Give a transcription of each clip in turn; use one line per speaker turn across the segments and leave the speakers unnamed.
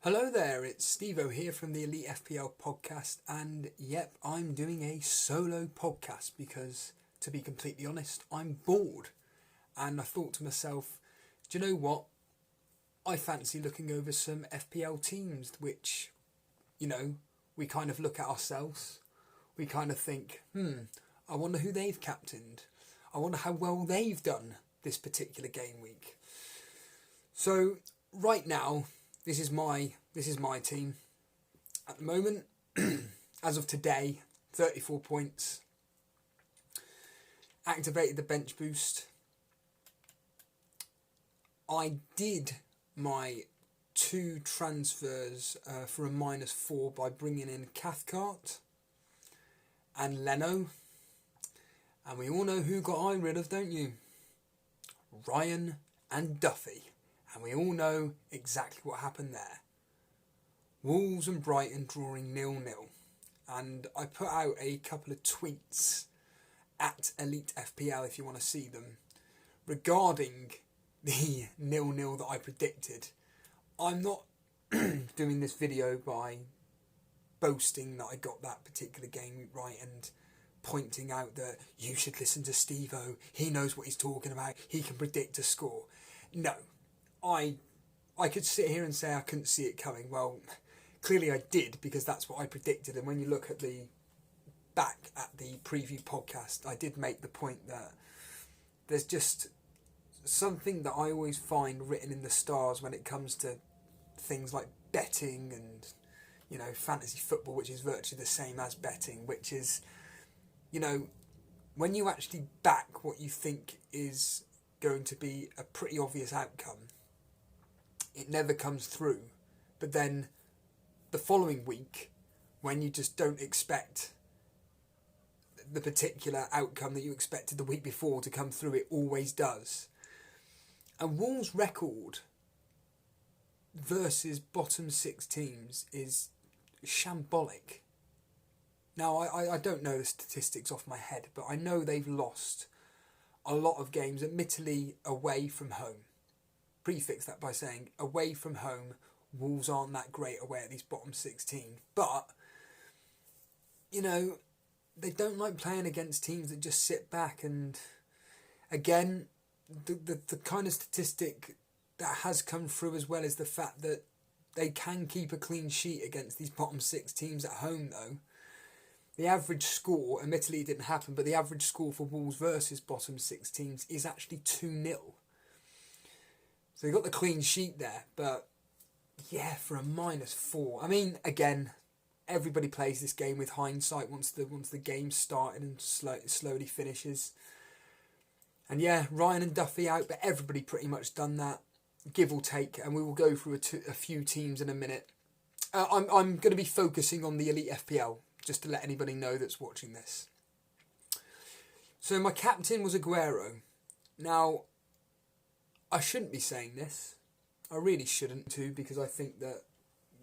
Hello there, it's Steve-O here from the Elite FPL podcast, and yep, I'm doing a solo podcast because, to be completely honest, I'm bored. And I thought to myself, do you know what? I fancy looking over some FPL teams which, we kind of look at ourselves. We kind of think, I wonder who they've captained. I wonder how well they've done this particular game week. So, right now, This is my team. At the moment, as of today, 34 points. Activated the bench boost. I did my 2 transfers for a -4 by bringing in Cathcart and Leno. And we all know who got I rid of, don't you? Ryan and Duffy. And we all know exactly what happened there. Wolves and Brighton drawing 0-0. And I put out a couple of tweets at Elite FPL if you want to see them regarding the 0-0 that I predicted. I'm not doing this video by boasting that I got that particular game right and pointing out that you should listen to Steve-O. He knows what he's talking about. He can predict a score. No. I could sit here and say I couldn't see it coming. Well, clearly I did, because that's what I predicted. And when you look at the preview podcast, I did make the point that there's just something that I always find written in the stars when it comes to things like betting and, fantasy football, which is virtually the same as betting, which is, when you actually back what you think is going to be a pretty obvious outcome, it never comes through. But then the following week, when you just don't expect the particular outcome that you expected the week before to come through, it always does. And Wolves' record versus bottom 6 teams is shambolic. Now, I don't know the statistics off my head, but I know they've lost a lot of games, admittedly away from home. Prefix that by saying away from home, Wolves aren't that great away at these bottom 6 teams. But, they don't like playing against teams that just sit back. And again, the kind of statistic that has come through as well is the fact that they can keep a clean sheet against these bottom 6 teams at home, though. The average score, admittedly it didn't happen, but the average score for Wolves versus bottom 6 teams is actually 2-0. So they got the clean sheet there, but yeah, for a -4. I mean, again, everybody plays this game with hindsight once the game's started and slowly finishes. And yeah, Ryan and Duffy out, but everybody pretty much done that, give or take. And we will go through a few teams in a minute. I'm going to be focusing on the Elite FPL, just to let anybody know that's watching this. So my captain was Aguero. Now, I shouldn't be saying this. I really shouldn't too, because I think that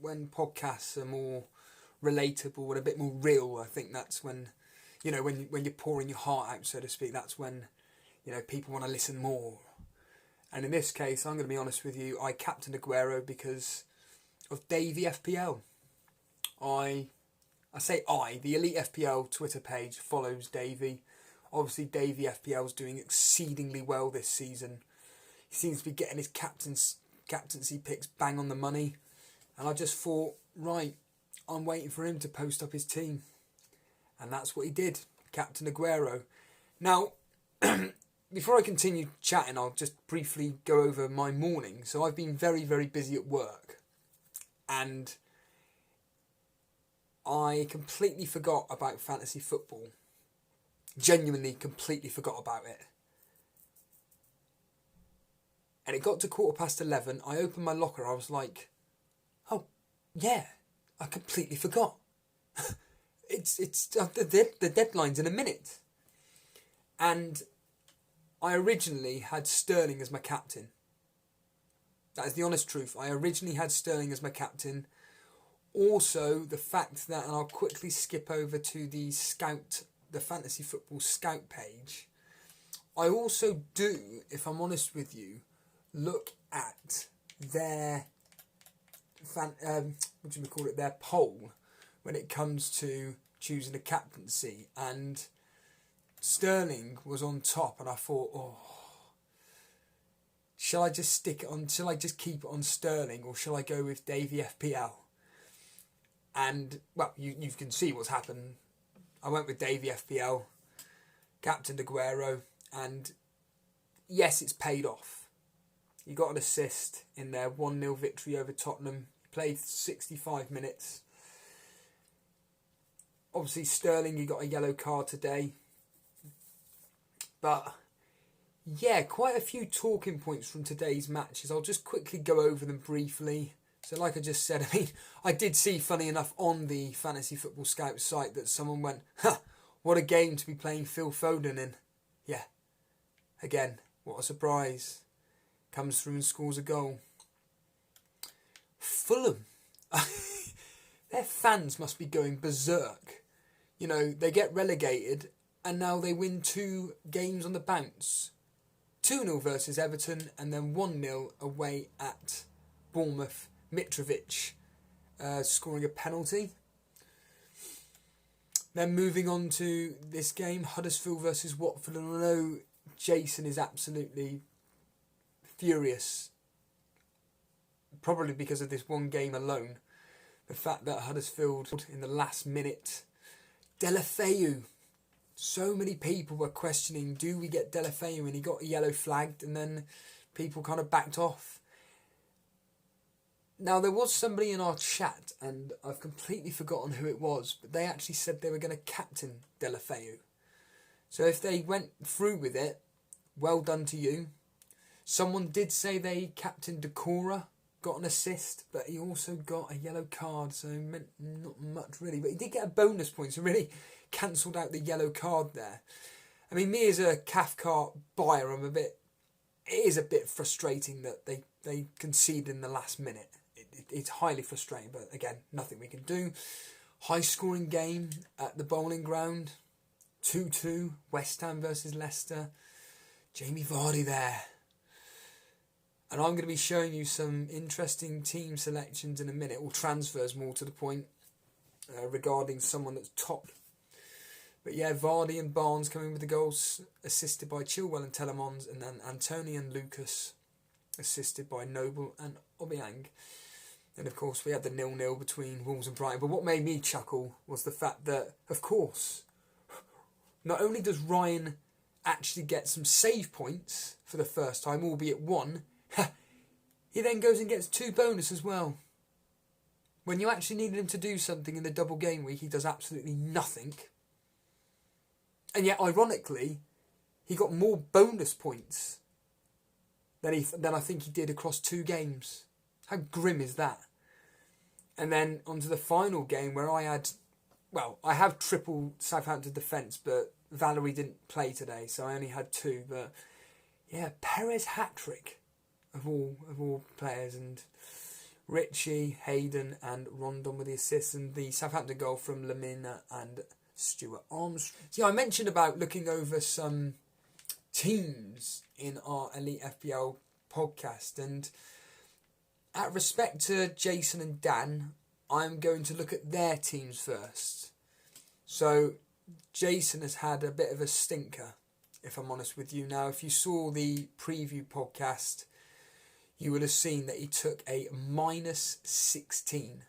when podcasts are more relatable and a bit more real, I think that's when, when you're pouring your heart out, so to speak, that's when, people want to listen more. And in this case, I'm going to be honest with you, I captained Aguero because of Davey FPL. The Elite FPL Twitter page follows Davey. Obviously, Davey FPL is doing exceedingly well this season. He seems to be getting his captaincy picks bang on the money. And I just thought, right, I'm waiting for him to post up his team. And that's what he did, Captain Aguero. Now, before I continue chatting, I'll just briefly go over my morning. So I've been very, very busy at work. And I completely forgot about fantasy football. Genuinely completely forgot about it. And it got to 11:15. I opened my locker. I was like, oh, yeah, I completely forgot. it's the deadline's in a minute. And I originally had Sterling as my captain. That is the honest truth. I originally had Sterling as my captain. Also, the fact that, and I'll quickly skip over to the fantasy football scout page. I also do, if I'm honest with you, look at their their poll when it comes to choosing a captaincy, and Sterling was on top, and I thought, shall I just keep it on Sterling, or shall I go with Davey FPL? And, well, you can see what's happened. I went with Davey FPL, captain Aguero, and yes, it's paid off. He got an assist in their 1-0 victory over Tottenham. He played 65 minutes. Obviously, Sterling, he got a yellow card today. But, yeah, quite a few talking points from today's matches. I'll just quickly go over them briefly. So like I just said, I did see, funny enough, on the Fantasy Football Scout site that someone went, what a game to be playing Phil Foden in. Yeah, again, what a surprise. Comes through and scores a goal. Fulham. Their fans must be going berserk. You know, they get relegated and now they win 2 games on the bounce. 2-0 versus Everton and then 1-0 away at Bournemouth. Mitrovic scoring a penalty. Then moving on to this game, Huddersfield versus Watford. And I know Jason is absolutely furious, probably because of this one game alone. The fact that Huddersfield, in the last minute, Deulofeu. So many people were questioning, do we get Deulofeu? And he got yellow flagged, and then people kind of backed off. Now, there was somebody in our chat, and I've completely forgotten who it was, but they actually said they were going to captain Deulofeu. So if they went through with it, well done to you. Someone did say they captained Decorah, got an assist, but he also got a yellow card, so meant not much really. But he did get a bonus point, so really cancelled out the yellow card there. I mean, me as a Cathcart buyer, it is a bit frustrating that they conceded in the last minute. It's highly frustrating, but again, nothing we can do. High scoring game at the Bowling Ground. 2-2, West Ham versus Leicester. Jamie Vardy there. And I'm going to be showing you some interesting team selections in a minute, or transfers more to the point, regarding someone that's top. But yeah, Vardy and Barnes coming with the goals, assisted by Chilwell and Telemans, and then Antonio and Lucas, assisted by Noble and Obiang. And of course, we had the 0-0 between Wolves and Brighton. But what made me chuckle was the fact that, of course, not only does Ryan actually get some save points for the first time, albeit 1, he then goes and gets 2 bonus as well. When you actually needed him to do something in the double game week, he does absolutely nothing. And yet, ironically, he got more bonus points than I think he did across 2 games. How grim is that? And then onto the final game where I have triple Southampton defence, but Valerie didn't play today, so I only had 2. But yeah, Perez hat-trick of all players, and Richie, Hayden and Rondon with the assists, and the Southampton goal from Lamina and Stuart Armstrong. See, I mentioned about looking over some teams in our Elite FPL podcast, and out of respect to Jason and Dan, I'm going to look at their teams first. So Jason has had a bit of a stinker, if I'm honest with you. Now, if you saw the preview podcast, you would have seen that he took a -16.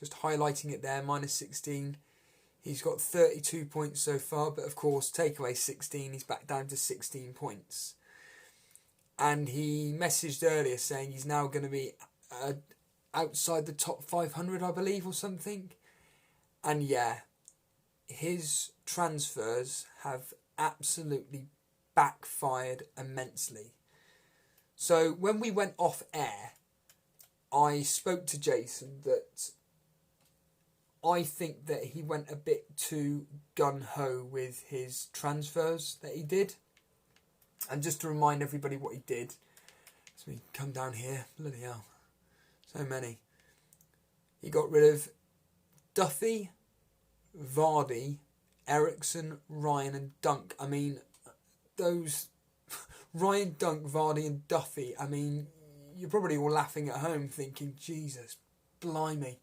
Just highlighting it there, -16. He's got 32 points so far, but of course, take away 16, he's back down to 16 points. And he messaged earlier saying he's now going to be outside the top 500, I believe, or something. And yeah, his transfers have absolutely backfired immensely. So when we went off air, I spoke to Jason that I think that he went a bit too gun-ho with his transfers that he did. And just to remind everybody what he did, so we come down here, bloody hell, so many. He got rid of Duffy, Vardy, Ericsson, Ryan and Dunk. I mean, those Ryan, Dunk, Vardy and Duffy, I mean, you're probably all laughing at home thinking, Jesus, blimey.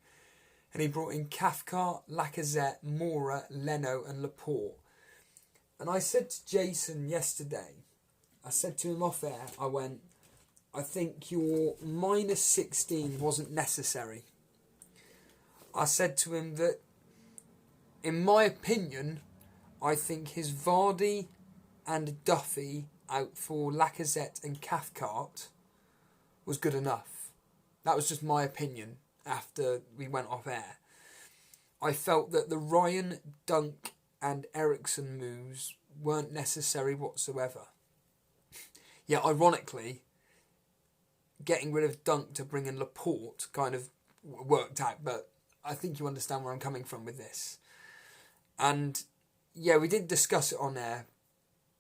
And he brought in Cathcart, Lacazette, Moura, Leno and Laporte. And I said to Jason yesterday, I said to him off air, I went, I think your minus 16 wasn't necessary. I said to him that, in my opinion, I think his Vardy and Duffy out for Lacazette and Cathcart was good enough. That was just my opinion after we went off air. I felt that the Ryan, Dunk and Ericsson moves weren't necessary whatsoever. Yeah, ironically, getting rid of Dunk to bring in Laporte kind of worked out, but I think you understand where I'm coming from with this. And yeah, we didn't discuss it on air,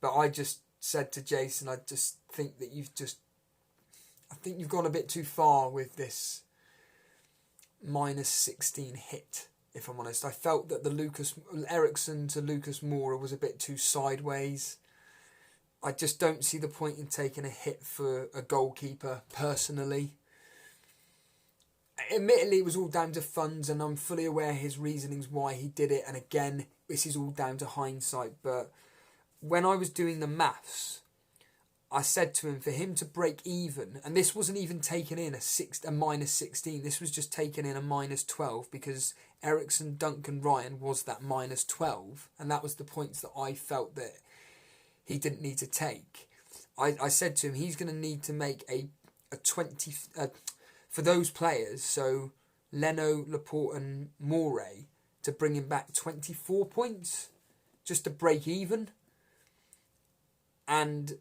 but I just said to Jason, I just think that I think you've gone a bit too far with this minus 16 hit, if I'm honest. I felt that the Lucas Ericsson to Lucas Moura was a bit too sideways. I just don't see the point in taking a hit for a goalkeeper, personally. Admittedly, it was all down to funds, and I'm fully aware his reasonings why he did it. And again, this is all down to hindsight. But when I was doing the maths, I said to him, for him to break even, and this wasn't even taken in a minus 16, this was just taken in a minus 12, because Ericsson, Duncan, Ryan was that minus 12, and that was the points that I felt that he didn't need to take. I said to him, he's going to need to make a 20... for those players, so Leno, Laporte and Moray, to bring him back 24 points, just to break even. And,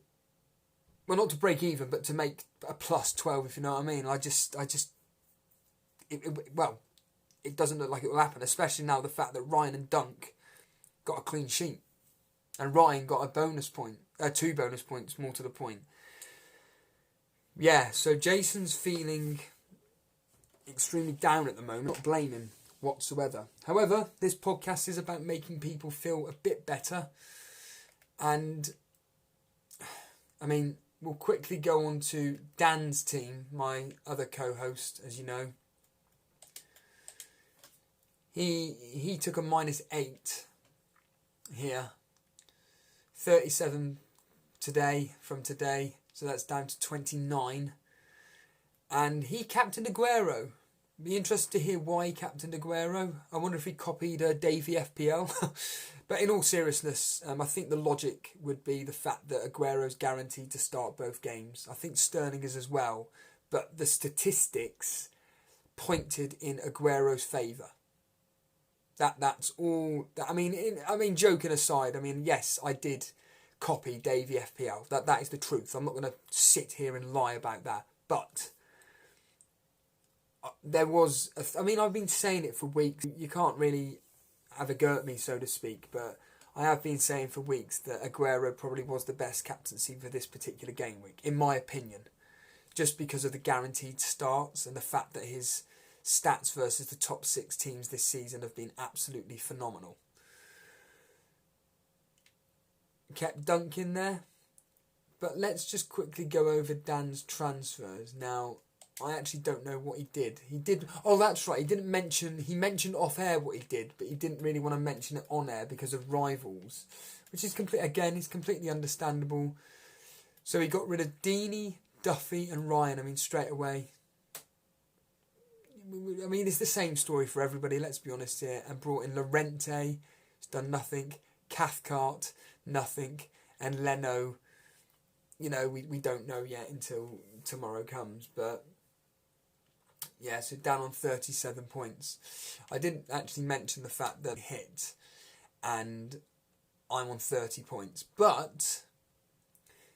well, not to break even, but to make a plus 12, if you know what I mean. It doesn't look like it will happen, especially now the fact that Ryan and Dunk got a clean sheet. And Ryan got a bonus point, 2 bonus points, more to the point. Yeah, so Jason's feeling extremely down at the moment, not blaming whatsoever. However, this podcast is about making people feel a bit better. And, I mean, we'll quickly go on to Dan's team, my other co-host, as you know. He took a minus 8 here. 37 from today, so that's down to 29. And he captained Aguero. Be interested to hear why he captained Aguero. I wonder if he copied Davey FPL. But in all seriousness, I think the logic would be the fact that Aguero's guaranteed to start both games. I think Sterling is as well. But the statistics pointed in Aguero's favour. That's all. I mean, joking aside, I mean, yes, I did copy Davey FPL. That is the truth. I'm not going to sit here and lie about that. But there was, I've been saying it for weeks. You can't really have a go at me, so to speak, but I have been saying for weeks that Aguero probably was the best captaincy for this particular game week, in my opinion, just because of the guaranteed starts and the fact that his stats versus the top 6 teams this season have been absolutely phenomenal. Kept Dunk in there, but let's just quickly go over Dan's transfers. Now, I actually don't know what he did. Oh, that's right. He mentioned off air what he did, but he didn't really want to mention it on air because of rivals, which is completely understandable. So he got rid of Deeney, Duffy and Ryan. Straight away. It's the same story for everybody, let's be honest here. And brought in Llorente, he's done nothing. Cathcart, nothing. And Leno, we don't know yet until tomorrow comes. But yeah, so down on 37 points. I didn't actually mention the fact that he hit, and I'm on 30 points. But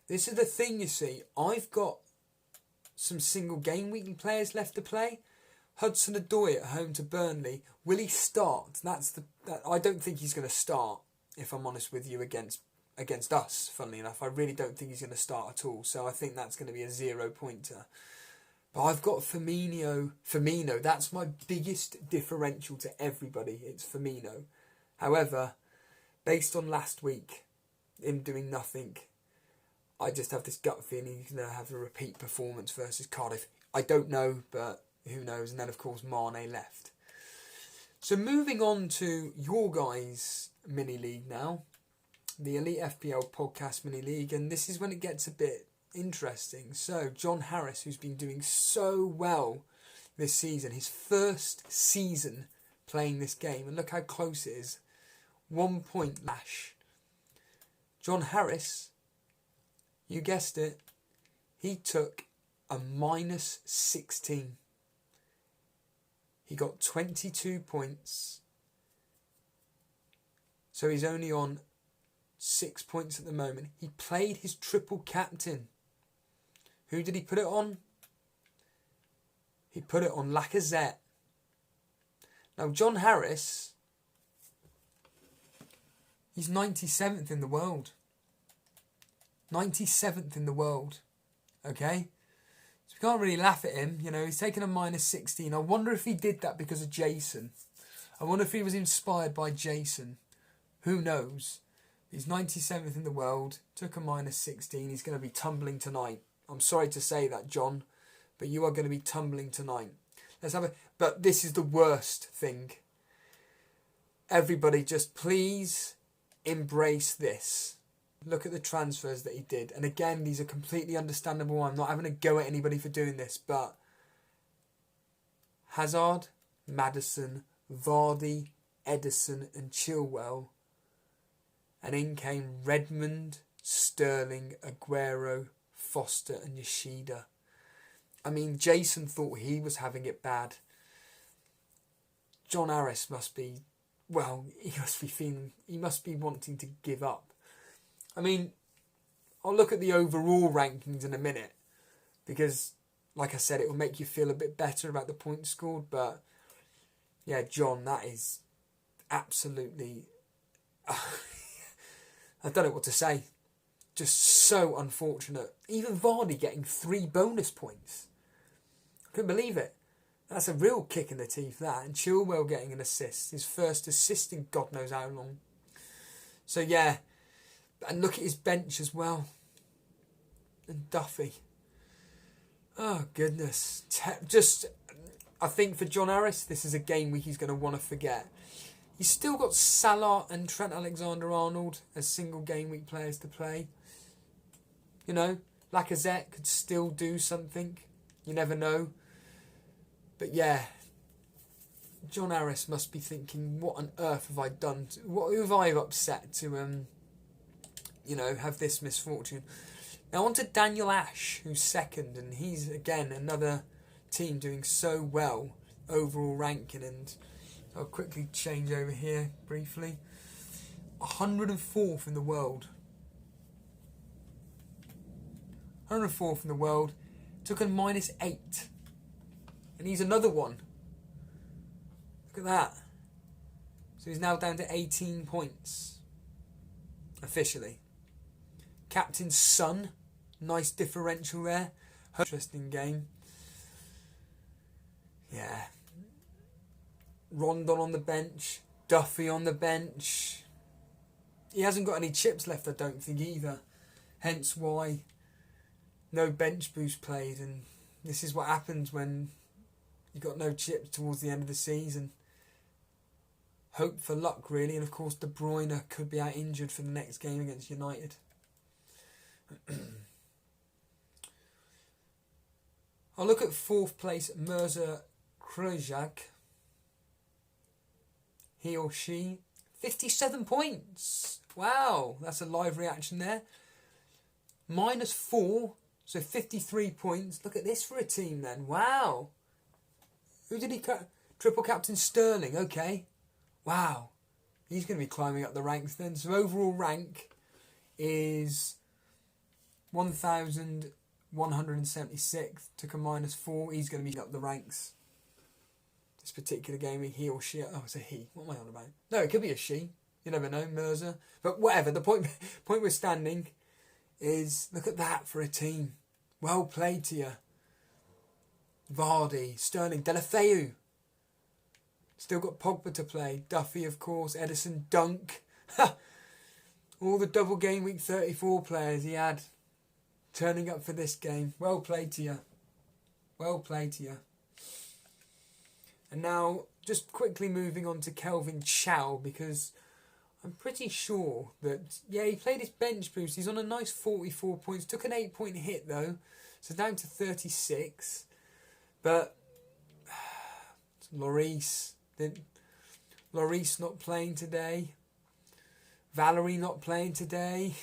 this is the thing, you see. I've got some single game weekly players left to play. Hudson-Odoi at home to Burnley. Will he start? I don't think he's going to start, if I'm honest with you, against us, funnily enough. I really don't think he's going to start at all. So I think that's going to be a 0-pointer. But I've got Firmino. That's my biggest differential to everybody. It's Firmino. However, based on last week, him doing nothing, I just have this gut feeling he's going to have a repeat performance versus Cardiff. I don't know, but who knows? And then, of course, Mane left. So moving on to your guys' mini league now, the Elite FPL podcast mini league, and this is when it gets a bit interesting. So John Harris, who's been doing so well this season, his first season playing this game, and look how close it is, 1 point lash. John Harris, you guessed it, he took a -16. He got 22 points. So he's only on 6 points at the moment. He played his triple captain. Who did he put it on? He put it on Lacazette. Now, John Harris, he's 97th in the world. 97th in the world. Okay? So we can't really laugh at him. You know, he's taken a -16. I wonder if he did that because of Jason. I wonder if he was inspired by Jason. Who knows? He's 97th in the world. Took a -16. He's going to be tumbling tonight. I'm sorry to say that, John, but you are going to be tumbling tonight. But this is the worst thing. Everybody just please embrace this. Look at the transfers that he did. And again, these are completely understandable. I'm not having a go at anybody for doing this, but Hazard, Maddison, Vardy, Edison and Chilwell. And in came Redmond, Sterling, Aguero, Foster and Yoshida. I mean, Jason thought he was having it bad. John Harris must be, well, he must be wanting to give up. I mean, I'll look at the overall rankings in a minute because, like I said, it will make you feel a bit better about the points scored. But, yeah, John, that is absolutely... I don't know what to say. Just so unfortunate. Even Vardy getting 3 bonus points. I couldn't believe it. That's a real kick in the teeth, that. And Chilwell getting an assist. His first assist in God knows how long. So, yeah... And look at his bench as well. And Duffy. Oh, goodness. I think for John Harris, this is a game week he's going to want to forget. He's still got Salah and Trent Alexander-Arnold as single game week players to play. You know, Lacazette could still do something. You never know. But yeah, John Harris must be thinking, what on earth have I done? Who have I upset to... have this misfortune. Now on to Daniel Ash, who's second, and he's again another team doing so well overall ranking. And I'll quickly change over here briefly. 104th in the world. 104th in the world. Took a -8, and he's another one. Look at that. So he's now down to 18 points officially. Captain's son, nice differential there. Interesting game. Yeah. Rondon on the bench, Duffy on the bench. He hasn't got any chips left, I don't think, either. Hence why no bench boost played. And this is what happens when you've got no chips towards the end of the season. Hope for luck, really. And of course, De Bruyne could be out injured for the next game against United. I'll look at 4th place, Mirza Krajak. He or she, 57 points. Wow, that's a live reaction there. -4, so 53 points. Look at this for a team then. Wow. Who did he cut? Triple captain Sterling. Okay. Wow. He's going to be climbing up the ranks then. So overall rank is 1,176. Took a -4. He's going to be up the ranks. This particular game, he or she. Oh, it's a he. What am I on about? No, it could be a she. You never know, Mirza. But whatever. The point we're standing is, look at that for a team. Well played to you. Vardy, Sterling, Deulofeu. Still got Pogba to play. Duffy, of course. Edison, Dunk. All the double game week 34 players he had. turning up for this game. Well played to you. Well played to you. And now, just quickly moving on to Kelvin Chow, because I'm pretty sure that, yeah, he played his bench boost. He's on a nice 44 points. Took an 8-point hit, though. So down to 36. But Lloris not playing today. Valerie not playing today.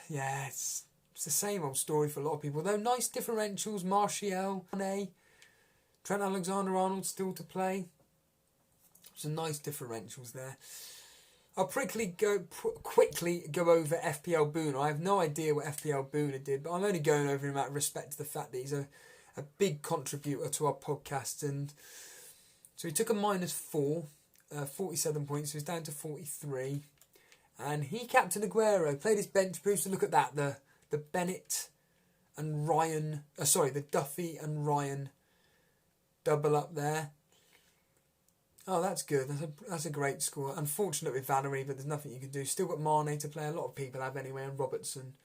Yeah, it's the same old story for a lot of people. Though nice differentials. Martial, Mane, Trent Alexander-Arnold still to play. Some nice differentials there. I'll quickly go over FPL Booner. I have no idea what FPL Booner did, but I'm only going over him out of respect to the fact that he's a big contributor to our podcast. And so he took a -4, 47 points, so he's down to 43. And he captain Aguero, played his bench boost. And look at that, the Bennett and Ryan, the Duffy and Ryan double up there. Oh, that's good. That's a great score. Unfortunate with Valerie, but there's nothing you can do. Still got Mane to play. A lot of people have anyway, and Robertson.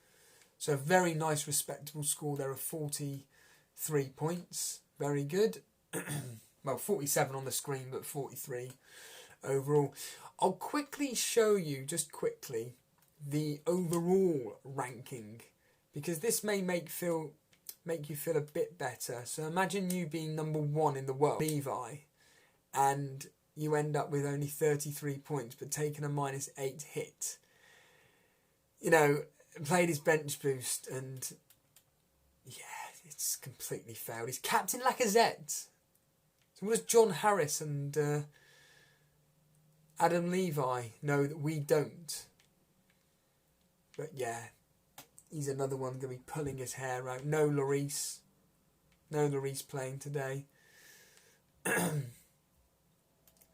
So a very nice, respectable score there of 43 points. Very good. Well, 47 on the screen, but 43 overall. I'll quickly show you, just quickly, the overall ranking, because this may make you feel a bit better. So imagine you being number 1 in the world, Levi, and you end up with only 33 points, but taking a -8 hit. You know, played his bench boost, and yeah, it's completely failed. He's captain Lacazette. So what does John Harris and Adam Levi know that we don't? But yeah, he's another one going to be pulling his hair out. No Lloris playing today.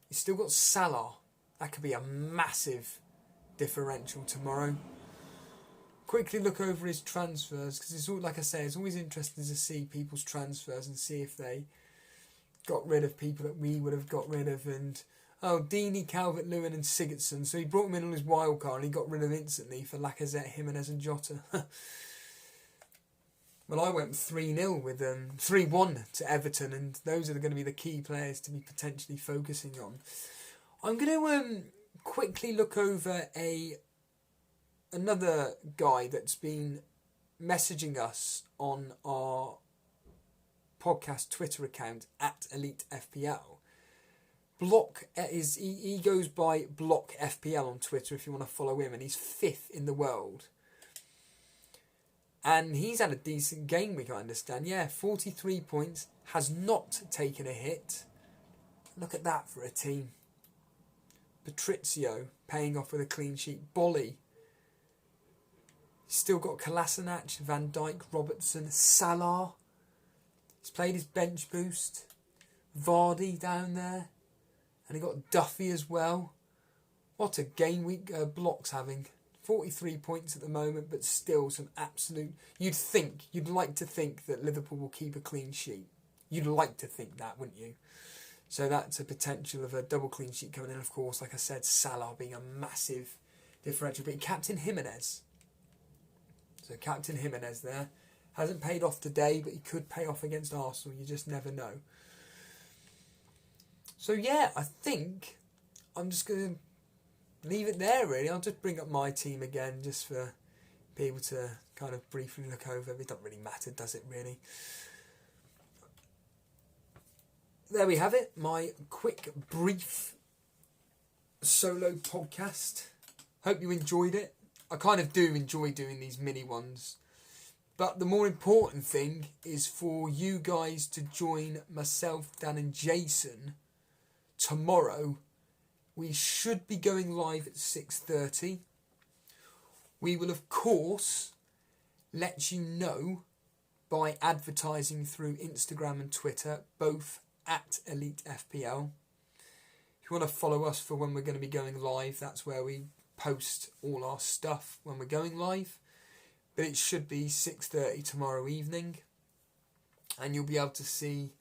He's still got Salah. That could be a massive differential tomorrow. Quickly look over his transfers, because it's all, like I say, it's always interesting to see people's transfers and see if they got rid of people that we would have got rid of. And Deeney, Calvert-Lewin and Sigurdsson. So he brought him in on his wild card and he got rid of instantly for Lacazette, Jimenez and Jota. Well, I went 3-0 with 3-1 to Everton, and those are going to be the key players to be potentially focusing on. I'm going to quickly look over another guy that's been messaging us on our podcast Twitter account at Elite FPL. He goes by Block FPL on Twitter if you want to follow him, and he's 5th in the world. And he's had a decent game week, I understand. Yeah, 43 points. Has not taken a hit. Look at that for a team. Patrizio paying off with a clean sheet. Bolly. Still got Kolasinac, Van Dijk, Robertson, Salah. He's played his bench boost. Vardy down there. And he got Duffy as well. What a game week Block's having. 43 points at the moment, but still some absolute... You'd like to think that Liverpool will keep a clean sheet. You'd like to think that, wouldn't you? So that's a potential of a double clean sheet coming in. Of course, like I said, Salah being a massive differential. But Captain Jimenez. So Captain Jimenez there. Hasn't paid off today, but he could pay off against Arsenal. You just never know. So yeah, I think I'm just going to leave it there, really. I'll just bring up my team again just for people to kind of briefly look over. It doesn't really matter, does it, really? There we have it. My quick, brief solo podcast. Hope you enjoyed it. I kind of do enjoy doing these mini ones. But the more important thing is for you guys to join myself, Dan and Jason tomorrow. We should be going live at 6:30. We will, of course, let you know by advertising through Instagram and Twitter, both at Elite FPL. If you want to follow us for when we're going to be going live, that's where we post all our stuff when we're going live. But it should be 6:30 tomorrow evening. And you'll be able to see,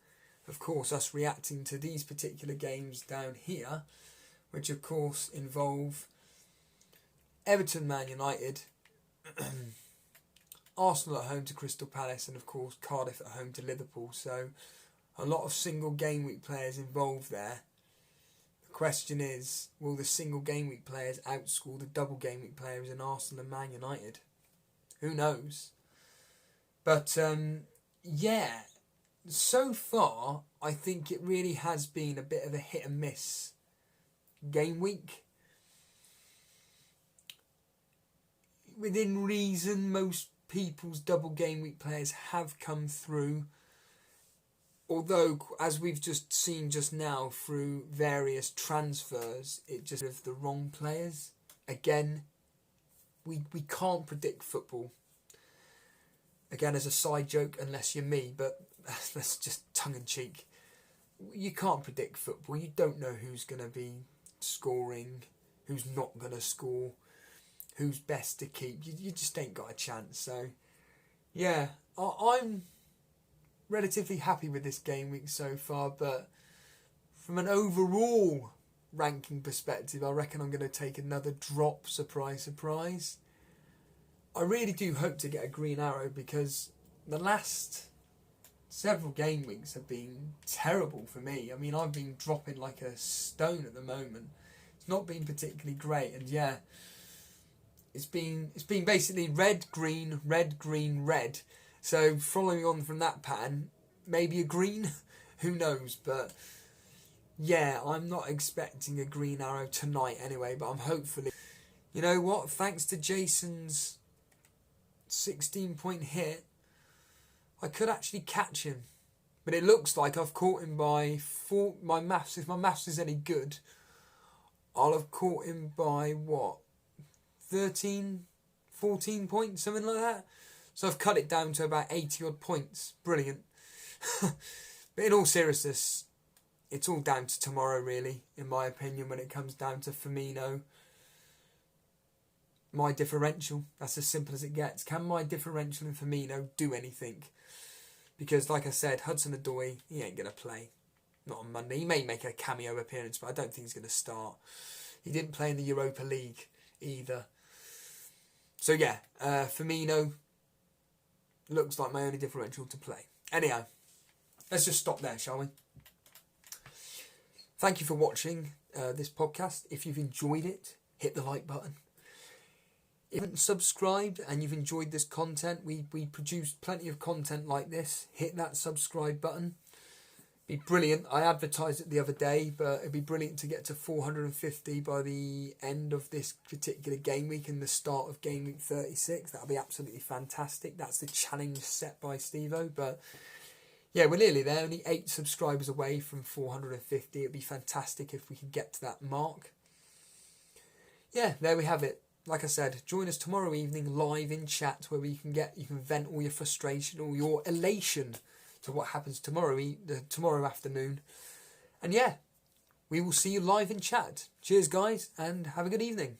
of course, us reacting to these particular games down here, which of course involve Everton Man United Arsenal at home to Crystal Palace, and of course Cardiff at home to Liverpool. So a lot of single game week players involved there. The question is, will the single game week players outscore the double game week players in Arsenal and Man United? Who knows? But yeah, so far I think it really has been a bit of a hit and miss game week. Within reason, most people's double game week players have come through. Although, as we've just seen just now through various transfers, it just of the wrong players. Again, we can't predict football. Again, as a side joke, unless you're me, but that's just tongue-in-cheek. You can't predict football. You don't know who's going to be scoring, who's not going to score, who's best to keep. You just ain't got a chance. So, yeah, I'm relatively happy with this game week so far, but from an overall ranking perspective, I reckon I'm going to take another drop. Surprise, surprise. I really do hope to get a green arrow, because the last several game weeks have been terrible for me. I mean, I've been dropping like a stone at the moment. It's not been particularly great, and yeah, it's been basically red, green, red, green, red. So following on from that pattern, maybe a green, who knows? But yeah, I'm not expecting a green arrow tonight anyway, but I'm hopefully... You know what? Thanks to Jason's 16-point hit, I could actually catch him. But it looks like I've caught him by my maths. If my maths is any good, I'll have caught him by what? 13, 14 points, something like that. So I've cut it down to about 80 odd points. Brilliant. But in all seriousness, it's all down to tomorrow, really, in my opinion, when it comes down to Firmino. My differential, that's as simple as it gets. Can my differential and Firmino do anything? Because, like I said, Hudson-Odoi, he ain't going to play. Not on Monday. He may make a cameo appearance, but I don't think he's going to start. He didn't play in the Europa League either. So, yeah, Firmino looks like my only differential to play. Anyhow, let's just stop there, shall we? Thank you for watching this podcast. If you've enjoyed it, hit the like button. If you haven't subscribed and you've enjoyed this content, we produce plenty of content like this. Hit that subscribe button. Be brilliant. I advertised it the other day, but it'd be brilliant to get to 450 by the end of this particular game week and the start of game week 36. That'll be absolutely fantastic. That's the challenge set by Steve-O. But yeah, we're nearly there. Only 8 subscribers away from 450. It'd be fantastic if we could get to that mark. Yeah, there we have it. Like I said, join us tomorrow evening live in chat, where you can vent all your frustration, all your elation to what happens tomorrow afternoon. And yeah, we will see you live in chat. Cheers, guys, and have a good evening.